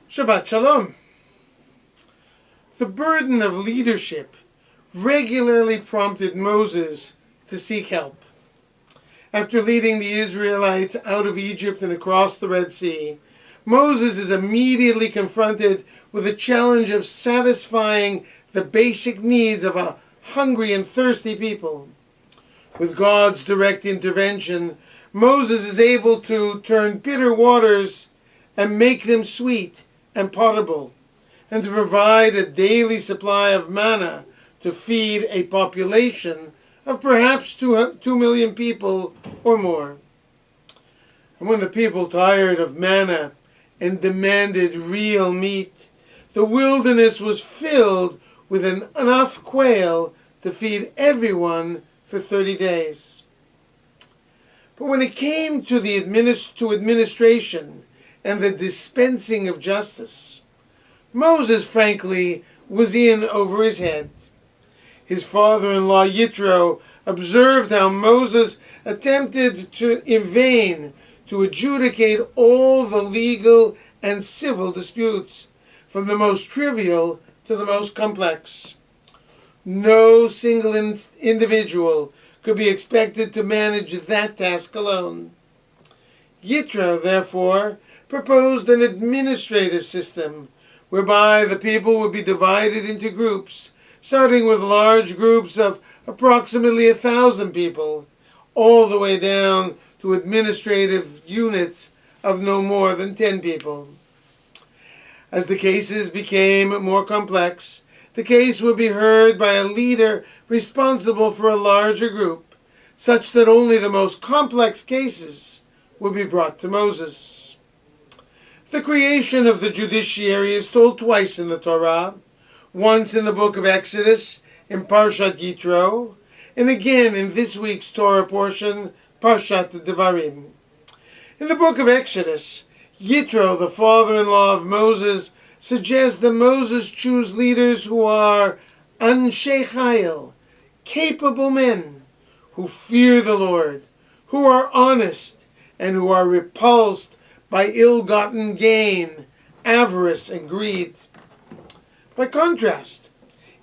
Shabbat Shalom. The burden of leadership regularly prompted Moses to seek help. After leading the Israelites out of Egypt and across the Red Sea, Moses is immediately confronted with the challenge of satisfying the basic needs of a hungry and thirsty people. With God's direct intervention, Moses is able to turn bitter waters and make them sweet and potable, and to provide a daily supply of manna to feed a population of perhaps 2 million people or more. And when the people tired of manna and demanded real meat, the wilderness was filled with enough quail to feed everyone for 30 days. But when it came to administration and the dispensing of justice, Moses, frankly, was in over his head. His father-in-law Yitro observed how Moses attempted in vain to adjudicate all the legal and civil disputes, from the most trivial to the most complex. No single individual could be expected to manage that task alone. Yitro, therefore, proposed an administrative system whereby the people would be divided into groups, starting with large groups of approximately 1,000 people, all the way down to administrative units of no more than 10 people. As the cases became more complex, the case would be heard by a leader responsible for a larger group, such that only the most complex cases would be brought to Moses. The creation of the judiciary is told twice in the Torah, once in the book of Exodus, in Parshat Yitro, and again in this week's Torah portion, Parshat Devarim. In the book of Exodus, Yitro, the father-in-law of Moses, suggests that Moses choose leaders who are Anshei Chayil, capable men, who fear the Lord, who are honest, and who are repulsed by ill-gotten gain, avarice, and greed. By contrast,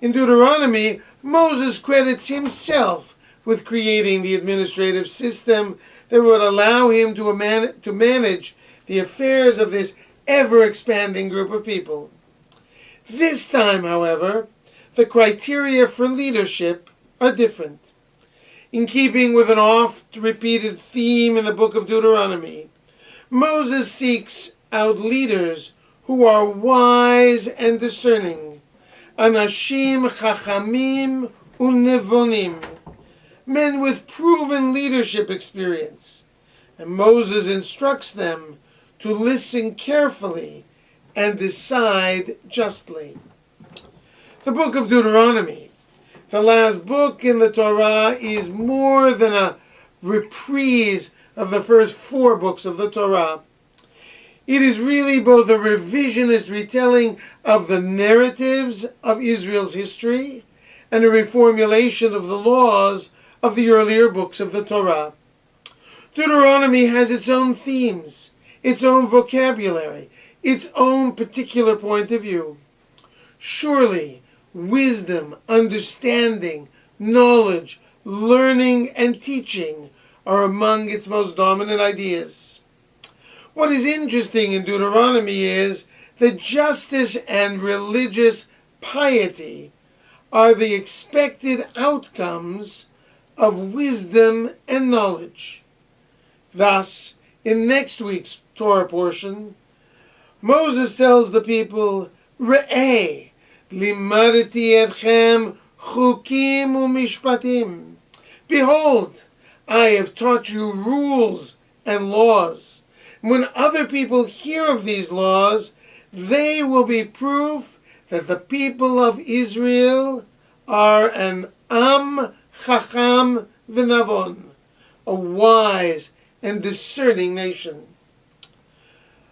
in Deuteronomy, Moses credits himself with creating the administrative system that would allow him to manage the affairs of this ever-expanding group of people. This time, however, the criteria for leadership are different. In keeping with an oft-repeated theme in the book of Deuteronomy, Moses seeks out leaders who are wise and discerning, anashim chachamim unevonim, men with proven leadership experience, and Moses instructs them to listen carefully and decide justly. The book of Deuteronomy, the last book in the Torah, is more than a reprise of the first 4 books of the Torah. It is really both a revisionist retelling of the narratives of Israel's history and a reformulation of the laws of the earlier books of the Torah. Deuteronomy has its own themes, its own vocabulary, its own particular point of view. Surely, wisdom, understanding, knowledge, learning, and teaching are among its most dominant ideas. What is interesting in Deuteronomy is that justice and religious piety are the expected outcomes of wisdom and knowledge. Thus, in next week's Torah portion, Moses tells the people, Re'eh, limadeti etchem chukim u'mishpatim. Behold, I have taught you rules and laws. When other people hear of these laws, they will be proof that the people of Israel are an am chacham v'navon, a wise and discerning nation.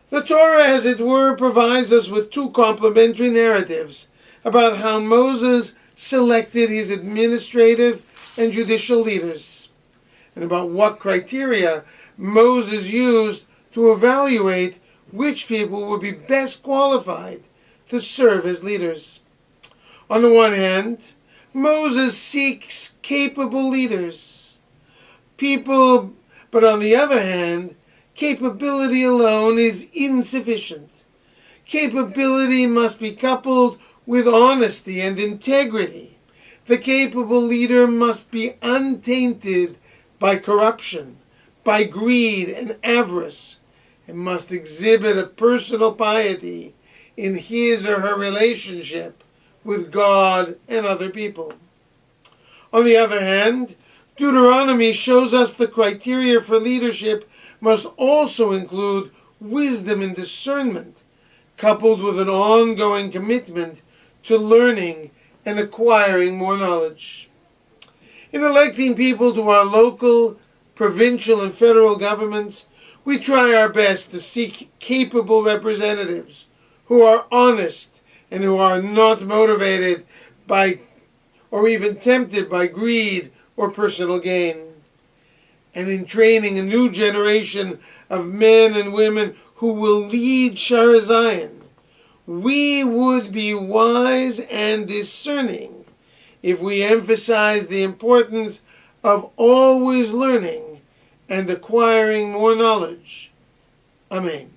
The Torah, as it were, provides us with 2 complementary narratives about how Moses selected his administrative and judicial leaders, and about what criteria Moses used to evaluate which people would be best qualified to serve as leaders. On the one hand, Moses seeks capable leaders, but on the other hand, capability alone is insufficient. Capability must be coupled with honesty and integrity. The capable leader must be untainted by corruption, by greed and avarice, and must exhibit a personal piety in his or her relationship with God and other people. On the other hand, Deuteronomy shows us the criteria for leadership must also include wisdom and discernment, coupled with an ongoing commitment to learning and acquiring more knowledge. In electing people to our local, provincial, and federal governments, we try our best to seek capable representatives who are honest and who are not motivated by or even tempted by greed or personal gain. And in training a new generation of men and women who will lead Shaare Zion, we would be wise and discerning if we emphasize the importance of always learning and acquiring more knowledge. Amen.